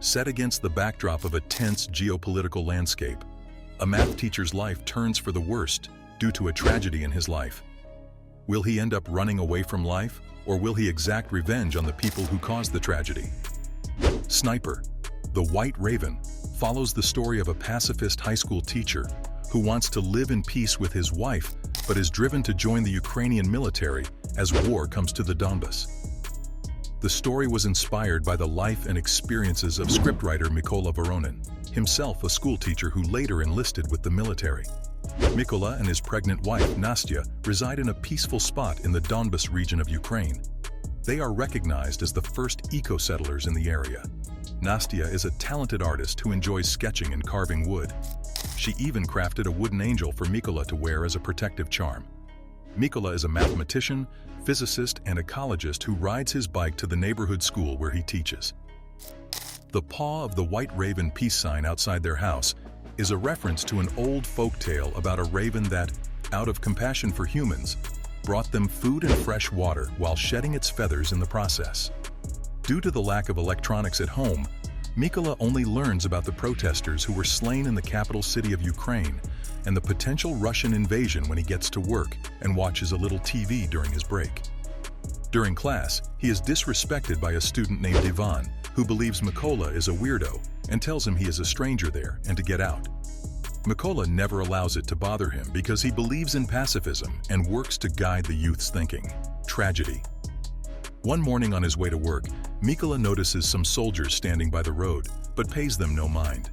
set against the backdrop of a tense geopolitical landscape. A math teacher's life turns for the worst due to a tragedy in his life. Will he end up running away from life, or will he exact revenge on the people who caused the tragedy? Sniper, the White Raven, follows the story of a pacifist high school teacher who wants to live in peace with his wife but is driven to join the Ukrainian military as war comes to the Donbas. The story was inspired by the life and experiences of scriptwriter Mykola Voronin, himself a schoolteacher who later enlisted with the military. Mykola and his pregnant wife, Nastya, reside in a peaceful spot in the Donbas region of Ukraine. They are recognized as the first eco-settlers in the area. Nastya is a talented artist who enjoys sketching and carving wood. She even crafted a wooden angel for Mykola to wear as a protective charm. Mykola is a mathematician, physicist, and ecologist who rides his bike to the neighborhood school where he teaches. The paw of the White Raven peace sign outside their house is a reference to an old folk tale about a raven that, out of compassion for humans, brought them food and fresh water while shedding its feathers in the process. Due to the lack of electronics at home, Mykola only learns about the protesters who were slain in the capital city of Ukraine and the potential Russian invasion when he gets to work and watches a little TV during his break. During class, he is disrespected by a student named Ivan, who believes Mykola is a weirdo and tells him he is a stranger there and to get out. Mykola never allows it to bother him because he believes in pacifism and works to guide the youth's thinking. Tragedy. One morning on his way to work, Mykola notices some soldiers standing by the road, but pays them no mind.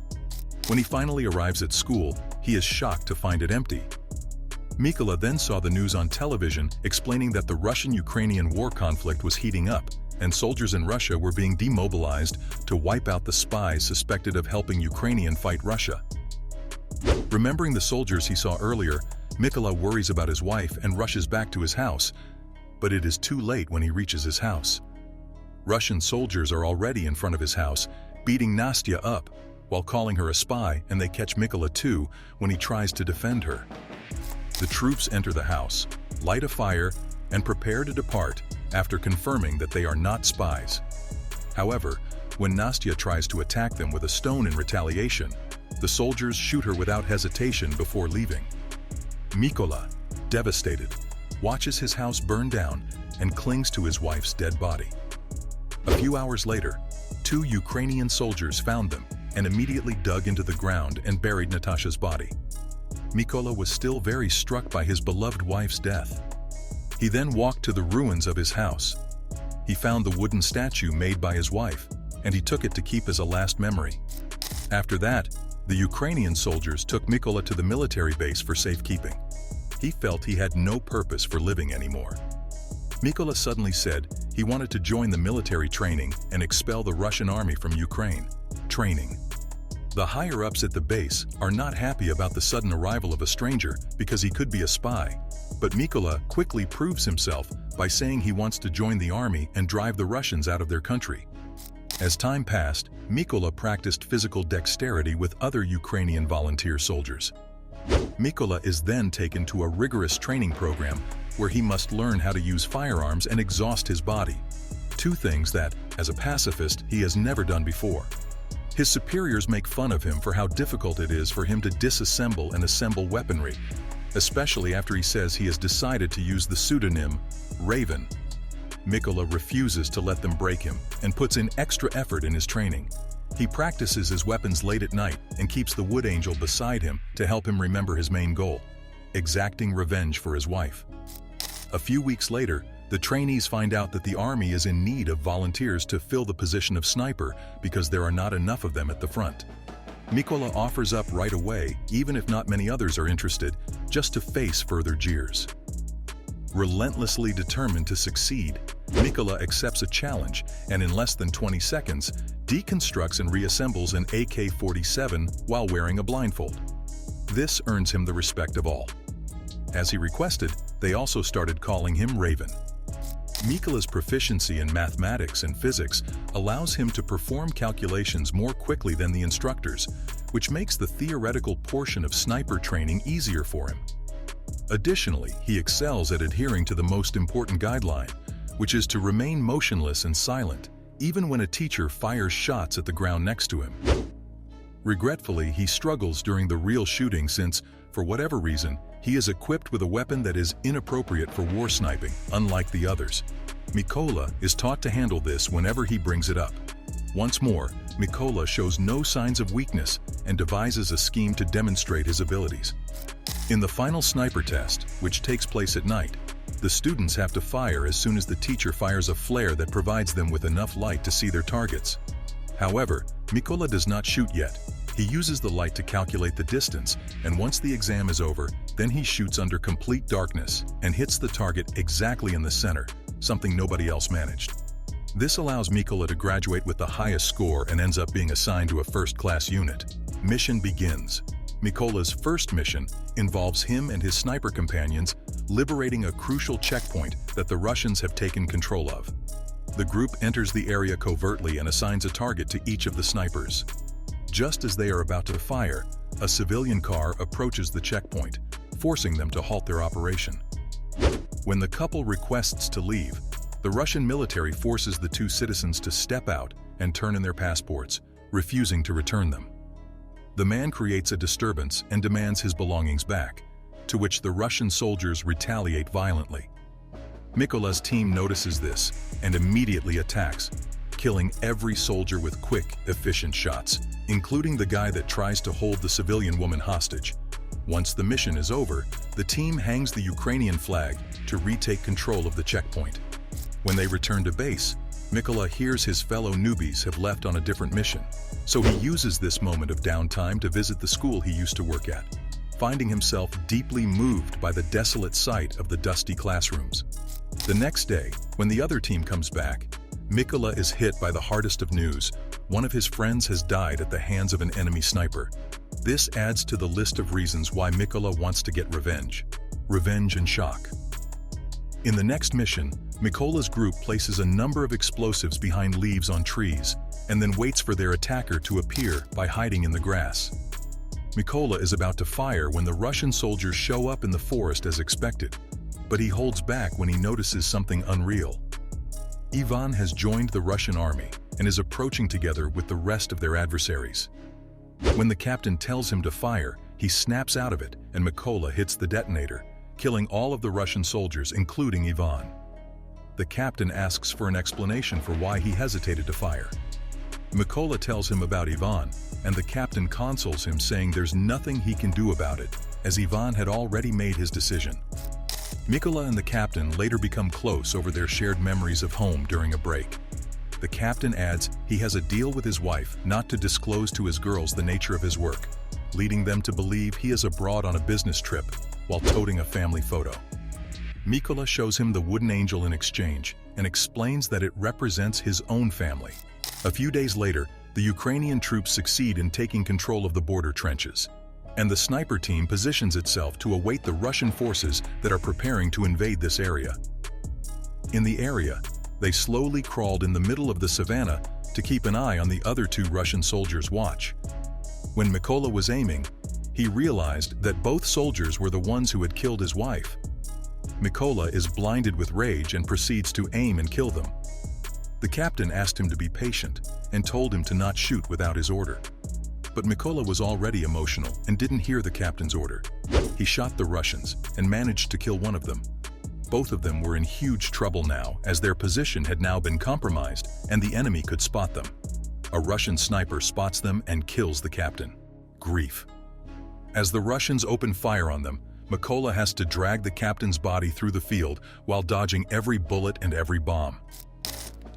When he finally arrives at school, he is shocked to find it empty. Mykola then saw the news on television explaining that the Russian-Ukrainian war conflict was heating up, and soldiers in Russia were being demobilized to wipe out the spies suspected of helping Ukrainian fight Russia. Remembering the soldiers he saw earlier, Mykola worries about his wife and rushes back to his house, but it is too late when he reaches his house. Russian soldiers are already in front of his house, beating Nastya up while calling her a spy, and they catch Mykola too when he tries to defend her. The troops enter the house, light a fire, and prepare to depart after confirming that they are not spies. However, when Nastya tries to attack them with a stone in retaliation, the soldiers shoot her without hesitation before leaving. Mykola, devastated, watches his house burn down and clings to his wife's dead body. A few hours later, 2 Ukrainian soldiers found them and immediately dug into the ground and buried Natasha's body. Mykola was still very struck by his beloved wife's death. He then walked to the ruins of his house. He found the wooden statue made by his wife, and he took it to keep as a last memory. After that, the Ukrainian soldiers took Mykola to the military base for safekeeping. He felt he had no purpose for living anymore. Mykola suddenly said he wanted to join the military training and expel the Russian army from Ukraine. Training. The higher-ups at the base are not happy about the sudden arrival of a stranger because he could be a spy, but Mykola quickly proves himself by saying he wants to join the army and drive the Russians out of their country. As time passed, Mykola practiced physical dexterity with other Ukrainian volunteer soldiers. Mykola is then taken to a rigorous training program where he must learn how to use firearms and exhaust his body, 2 things that, as a pacifist, he has never done before. His superiors make fun of him for how difficult it is for him to disassemble and assemble weaponry, especially after he says he has decided to use the pseudonym Raven. Mykola refuses to let them break him and puts in extra effort in his training. He practices his weapons late at night and keeps the wood angel beside him to help him remember his main goal, exacting revenge for his wife. A few weeks later, the trainees find out that the army is in need of volunteers to fill the position of sniper because there are not enough of them at the front. Mykola offers up right away, even if not many others are interested, just to face further jeers. Relentlessly determined to succeed, Mykola accepts a challenge and in less than 20 seconds deconstructs and reassembles an AK-47 while wearing a blindfold. This earns him the respect of all. As he requested, they also started calling him Raven. Mykola's proficiency in mathematics and physics allows him to perform calculations more quickly than the instructors, which makes the theoretical portion of sniper training easier for him. Additionally, he excels at adhering to the most important guideline, which is to remain motionless and silent, even when a teacher fires shots at the ground next to him. Regretfully, he struggles during the real shooting since, for whatever reason, he is equipped with a weapon that is inappropriate for war sniping, unlike the others. Mykola is taught to handle this whenever he brings it up. Once more, Mykola shows no signs of weakness and devises a scheme to demonstrate his abilities. In the final sniper test, which takes place at night, the students have to fire as soon as the teacher fires a flare that provides them with enough light to see their targets. However, Mykola does not shoot yet. He uses the light to calculate the distance, and once the exam is over, then he shoots under complete darkness and hits the target exactly in the center, something nobody else managed. This allows Mykola to graduate with the highest score and ends up being assigned to a first-class unit. Mission begins. Mykola's first mission involves him and his sniper companions liberating a crucial checkpoint that the Russians have taken control of. The group enters the area covertly and assigns a target to each of the snipers. Just as they are about to fire, a civilian car approaches the checkpoint, forcing them to halt their operation. When the couple requests to leave, the Russian military forces the two citizens to step out and turn in their passports, refusing to return them. The man creates a disturbance and demands his belongings back, to which the Russian soldiers retaliate violently. Mykola's team notices this and immediately attacks, killing every soldier with quick, efficient shots, including the guy that tries to hold the civilian woman hostage. Once the mission is over, the team hangs the Ukrainian flag to retake control of the checkpoint. When they return to base, Mykola hears his fellow newbies have left on a different mission, so he uses this moment of downtime to visit the school he used to work at, finding himself deeply moved by the desolate sight of the dusty classrooms. The next day, when the other team comes back, Mykola is hit by the hardest of news. One of his friends has died at the hands of an enemy sniper. This adds to the list of reasons why Mykola wants to get revenge. Revenge and shock. In the next mission, Mykola's group places a number of explosives behind leaves on trees and then waits for their attacker to appear by hiding in the grass. Mykola is about to fire when the Russian soldiers show up in the forest as expected, but he holds back when he notices something unreal. Ivan has joined the Russian army and is approaching together with the rest of their adversaries. When the captain tells him to fire, he snaps out of it and Mykola hits the detonator, killing all of the Russian soldiers, including Ivan. The captain asks for an explanation for why he hesitated to fire. Mykola tells him about Ivan, and the captain consoles him, saying there's nothing he can do about it, as Ivan had already made his decision. Mykola and the captain later become close over their shared memories of home during a break. The captain adds he has a deal with his wife not to disclose to his girls the nature of his work, leading them to believe he is abroad on a business trip while toting a family photo. Mykola shows him the wooden angel in exchange and explains that it represents his own family. A few days later, the Ukrainian troops succeed in taking control of the border trenches, and the sniper team positions itself to await the Russian forces that are preparing to invade this area. In the area, they slowly crawled in the middle of the savannah to keep an eye on the other two Russian soldiers' watch. When Mykola was aiming, he realized that both soldiers were the ones who had killed his wife. Mykola is blinded with rage and proceeds to aim and kill them. The captain asked him to be patient and told him to not shoot without his order. But Mykola was already emotional and didn't hear the captain's order. He shot the Russians and managed to kill one of them. Both of them were in huge trouble now, as their position had now been compromised and the enemy could spot them. A Russian sniper spots them and kills the captain. Grief. As the Russians open fire on them, Mykola has to drag the captain's body through the field while dodging every bullet and every bomb.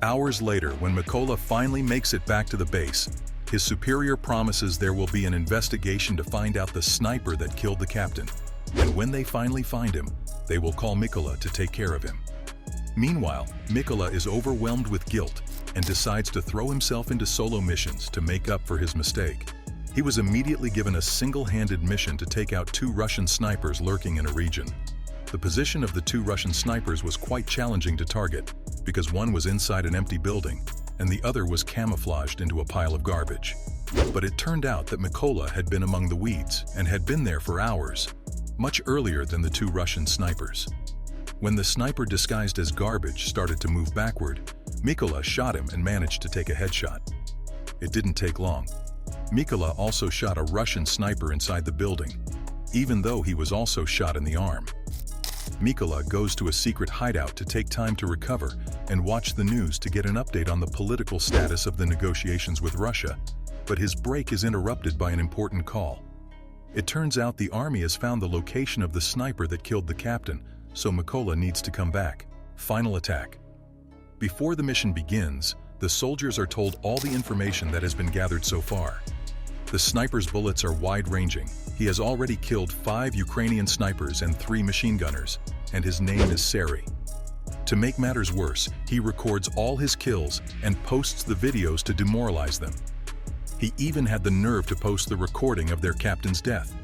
Hours later, when Mykola finally makes it back to the base, his superior promises there will be an investigation to find out the sniper that killed the captain, and when they finally find him, they will call Mykola to take care of him. Meanwhile, Mykola is overwhelmed with guilt and decides to throw himself into solo missions to make up for his mistake. He was immediately given a single-handed mission to take out two Russian snipers lurking in a region. The position of the two Russian snipers was quite challenging to target because one was inside an empty building and the other was camouflaged into a pile of garbage. But it turned out that Mykola had been among the weeds and had been there for hours, much earlier than the two Russian snipers. When the sniper disguised as garbage started to move backward, Mykola shot him and managed to take a headshot. It didn't take long. Mykola also shot a Russian sniper inside the building, even though he was also shot in the arm. Mykola goes to a secret hideout to take time to recover and watch the news to get an update on the political status of the negotiations with Russia, but his break is interrupted by an important call. It turns out the army has found the location of the sniper that killed the captain, so Mykola needs to come back. Final attack. Before the mission begins, the soldiers are told all the information that has been gathered so far. The sniper's bullets are wide-ranging. He has already killed 5 Ukrainian snipers and 3 machine gunners, and his name is Seri. To make matters worse, he records all his kills and posts the videos to demoralize them. He even had the nerve to post the recording of their captain's death.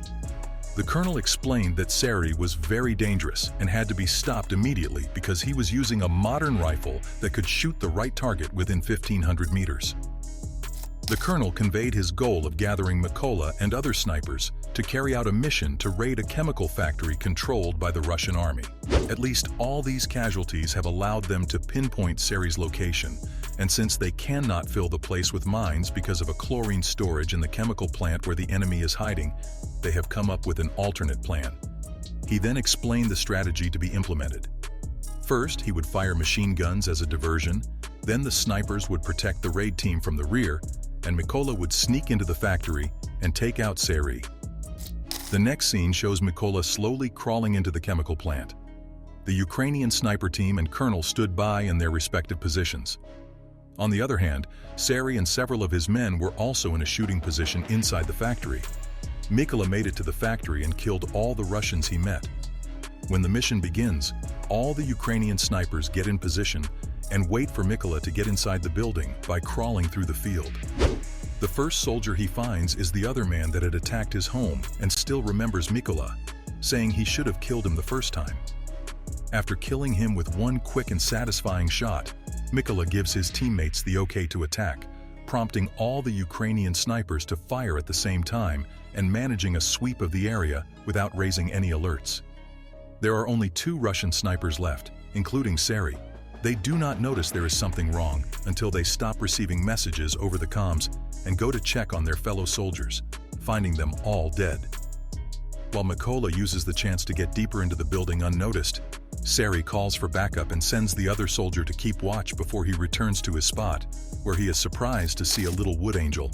The colonel explained that Seri was very dangerous and had to be stopped immediately because he was using a modern rifle that could shoot the right target within 1,500 meters. The colonel conveyed his goal of gathering Mykola and other snipers to carry out a mission to raid a chemical factory controlled by the Russian army. At least all these casualties have allowed them to pinpoint Seri's location, and since they cannot fill the place with mines because of a chlorine storage in the chemical plant where the enemy is hiding, they have come up with an alternate plan. He then explained the strategy to be implemented. First, he would fire machine guns as a diversion, then the snipers would protect the raid team from the rear, and Mykola would sneak into the factory and take out Seri. The next scene shows Mykola slowly crawling into the chemical plant. The Ukrainian sniper team and colonel stood by in their respective positions. On the other hand, Seri and several of his men were also in a shooting position inside the factory. Mykola made it to the factory and killed all the Russians he met. When the mission begins, all the Ukrainian snipers get in position and wait for Mykola to get inside the building by crawling through the field. The first soldier he finds is the other man that had attacked his home and still remembers Mykola, saying he should have killed him the first time. After killing him with one quick and satisfying shot, Mykola gives his teammates the okay to attack, prompting all the Ukrainian snipers to fire at the same time and managing a sweep of the area without raising any alerts. There are only 2 Russian snipers left, including Seri. They do not notice there is something wrong until they stop receiving messages over the comms and go to check on their fellow soldiers, finding them all dead. While Mykola uses the chance to get deeper into the building unnoticed, Seri calls for backup and sends the other soldier to keep watch before he returns to his spot, where he is surprised to see a little wood angel.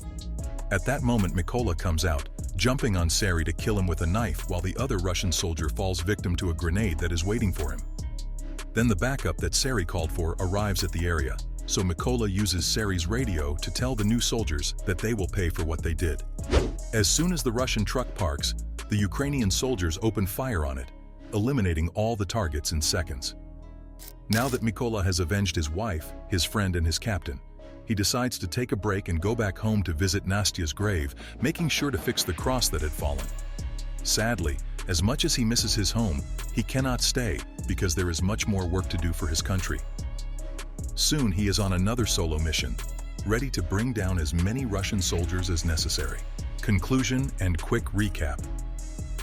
At that moment, Mykola comes out, jumping on Seri to kill him with a knife while the other Russian soldier falls victim to a grenade that is waiting for him. Then the backup that Seri called for arrives at the area, so Mykola uses Seri's radio to tell the new soldiers that they will pay for what they did. As soon as the Russian truck parks, the Ukrainian soldiers open fire on it, eliminating all the targets in seconds. Now that Mykola has avenged his wife, his friend, and his captain, he decides to take a break and go back home to visit Nastya's grave, making sure to fix the cross that had fallen. Sadly, as much as he misses his home, he cannot stay because there is much more work to do for his country. Soon he is on another solo mission, ready to bring down as many Russian soldiers as necessary. Conclusion and quick recap.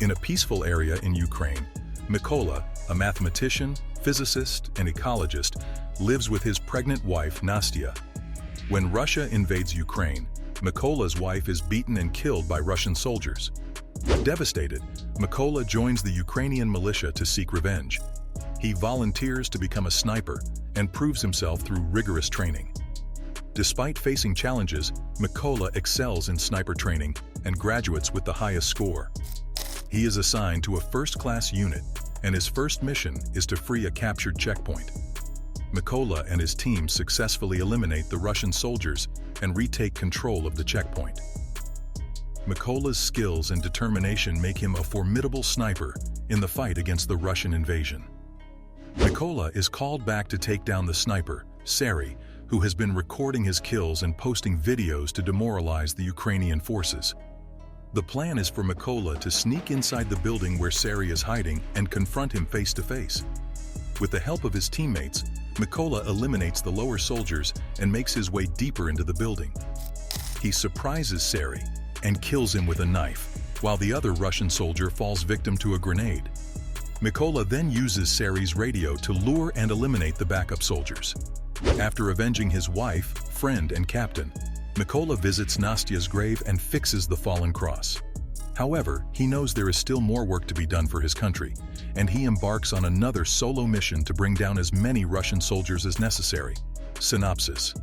In a peaceful area in Ukraine, Mykola, a mathematician, physicist, and ecologist, lives with his pregnant wife Nastya. When Russia invades Ukraine, Mykola's wife is beaten and killed by Russian soldiers. Devastated, Mykola joins the Ukrainian militia to seek revenge. He volunteers to become a sniper and proves himself through rigorous training. Despite facing challenges, Mykola excels in sniper training and graduates with the highest score. He is assigned to a first-class unit, and his first mission is to free a captured checkpoint. Mykola and his team successfully eliminate the Russian soldiers and retake control of the checkpoint. Mykola's skills and determination make him a formidable sniper in the fight against the Russian invasion. Mykola is called back to take down the sniper, Seri, who has been recording his kills and posting videos to demoralize the Ukrainian forces. The plan is for Mykola to sneak inside the building where Seri is hiding and confront him face to face. With the help of his teammates, Mykola eliminates the lower soldiers and makes his way deeper into the building. He surprises Seri and kills him with a knife, while the other Russian soldier falls victim to a grenade. Mykola then uses Seri's radio to lure and eliminate the backup soldiers. After avenging his wife, friend, and captain, Mykola visits Nastya's grave and fixes the fallen cross. However, he knows there is still more work to be done for his country, and he embarks on another solo mission to bring down as many Russian soldiers as necessary. Synopsis.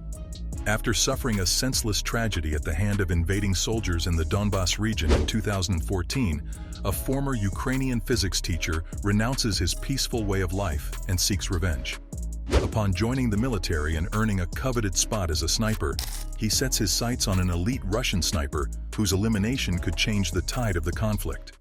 After suffering a senseless tragedy at the hand of invading soldiers in the Donbas region in 2014, a former Ukrainian physics teacher renounces his peaceful way of life and seeks revenge. Upon joining the military and earning a coveted spot as a sniper, he sets his sights on an elite Russian sniper whose elimination could change the tide of the conflict.